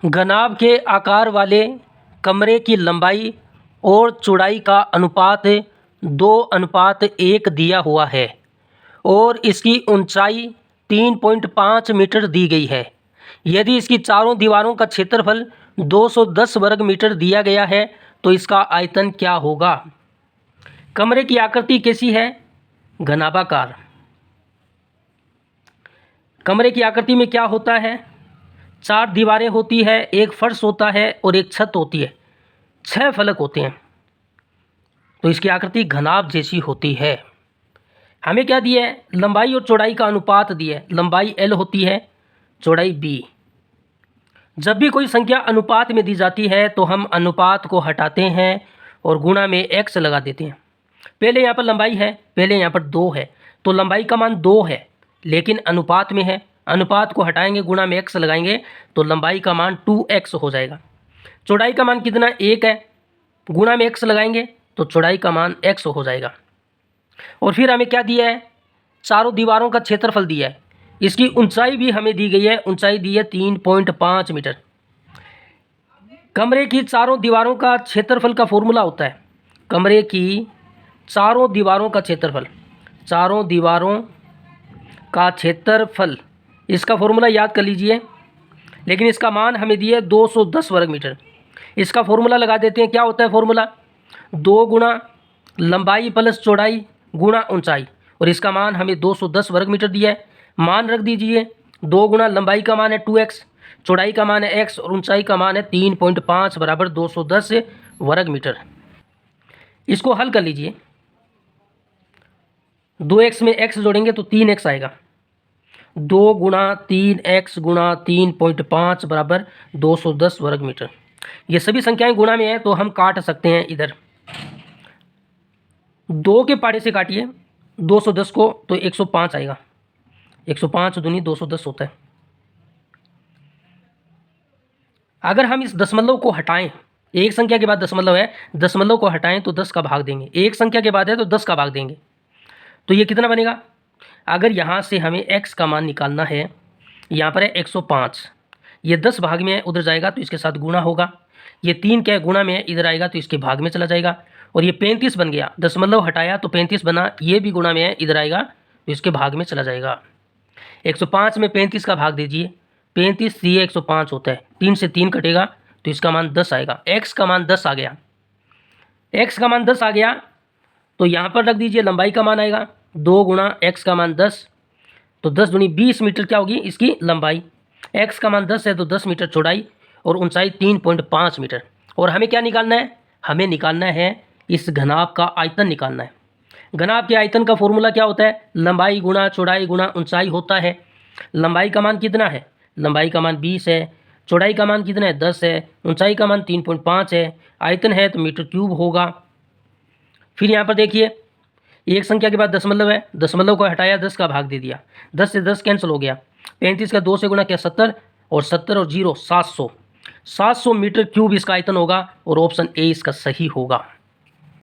घनाभ के आकार वाले कमरे की लंबाई और चौड़ाई का अनुपात 2:1 दिया हुआ है और इसकी ऊंचाई 3.5 मीटर दी गई है। यदि इसकी चारों दीवारों का क्षेत्रफल 210 वर्ग मीटर दिया गया है तो इसका आयतन क्या होगा। कमरे की आकृति कैसी है? घनाभाकार। कमरे की आकृति में क्या होता है? 4 दीवारें होती है, एक फर्श होता है और एक छत होती है, 6 फलक होते हैं, तो इसकी आकृति घनाभ जैसी होती है। हमें क्या दिया है? लंबाई और चौड़ाई का अनुपात दिया है। लंबाई L होती है, चौड़ाई B। जब भी कोई संख्या अनुपात में दी जाती है तो हम अनुपात को हटाते हैं और गुणा में x लगा देते हैं। पहले यहाँ पर लंबाई है, पहले यहाँ पर 2 है, तो लंबाई का मान 2 है, लेकिन अनुपात में है। अनुपात को हटाएंगे, गुणा में x लगाएंगे तो लंबाई का मान 2x हो जाएगा। चौड़ाई का मान कितना? 1 है, गुणा में x लगाएंगे तो चौड़ाई का मान x हो जाएगा। और फिर हमें क्या दिया है? चारों दीवारों का क्षेत्रफल दिया है। इसकी ऊंचाई भी हमें दी गई है, ऊंचाई दी है 3.5 मीटर। कमरे की चारों दीवारों का क्षेत्रफल का फॉर्मूला होता है, कमरे की चारों दीवारों का क्षेत्रफल, चारों दीवारों का क्षेत्रफल, इसका फॉर्मूला याद कर लीजिए। लेकिन इसका मान हमें दिया है 210 वर्ग मीटर। इसका फॉर्मूला लगा देते हैं। क्या होता है फॉर्मूला? 2 गुणा लंबाई प्लस चौड़ाई गुणा ऊंचाई, और इसका मान हमें 210 वर्ग मीटर दिया है। मान रख दीजिए, 2 गुणा लंबाई का मान है 2x, चौड़ाई का मान है x और ऊंचाई का मान है 3.5 बराबर 210 वर्ग मीटर। इसको हल कर लीजिए। 2x में x जोड़ेंगे तो 3x आएगा। 2 गुणा 3x गुणा 3.5 बराबर 210 वर्ग मीटर। ये सभी संख्याएं गुणा में हैं तो हम काट सकते हैं। इधर 2 के पाड़े से काटिए 210 को तो 105 आएगा। 105 दूनी 210 होता है। अगर हम इस दशमलव को हटाएं, एक संख्या के बाद दशमलव है, दशमलव को हटाएं तो 10 का भाग देंगे। एक संख्या के बाद है तो 10 का भाग देंगे, तो ये कितना बनेगा? अगर यहाँ से हमें x का मान निकालना है, यहाँ पर है 105, ये 10 भाग में है, उधर जाएगा तो इसके साथ गुणा होगा। ये 3 क्या गुणा में है, इधर आएगा तो इसके भाग में चला जाएगा, और ये 35 बन गया। दशमलव हटाया तो 35 बना, ये भी गुणा में है, इधर आएगा तो इसके भाग में चला जाएगा। 105 में 35 का भाग दीजिए, 35 ये 105 होता है, 3 से 3 कटेगा तो इसका मान 10 आएगा। x का मान 10 आ गया। x का मान 10 आ गया तो यहाँ पर रख दीजिए, लंबाई का मान आएगा 2 गुणा x का मान 10, तो 10 दूनी 20 मीटर क्या होगी इसकी लंबाई। x का मान 10 है तो 10 मीटर चौड़ाई और ऊंचाई 3.5 मीटर। और हमें क्या निकालना है? हमें निकालना है इस घनाभ का आयतन निकालना है। घनाभ के आयतन का फॉर्मूला क्या होता है? लंबाई गुणा चौड़ाई गुणा ऊंचाई होता है। लंबाई का मान कितना है? लंबाई का मान 20 है, चौड़ाई का मान कितना है? 10 है, ऊंचाई का मान 3.5 है, आयतन है तो मीटर क्यूब होगा। फिर यहाँ पर देखिए, एक संख्या के बाद दशमलव है, दशमलव को हटाया, 10 का भाग दे दिया, 10 से 10 कैंसिल हो गया, 35 का 2 से गुणा किया 70, और 70 और 0 700 मीटर क्यूब इसका आयतन होगा, और ऑप्शन ए इसका सही होगा।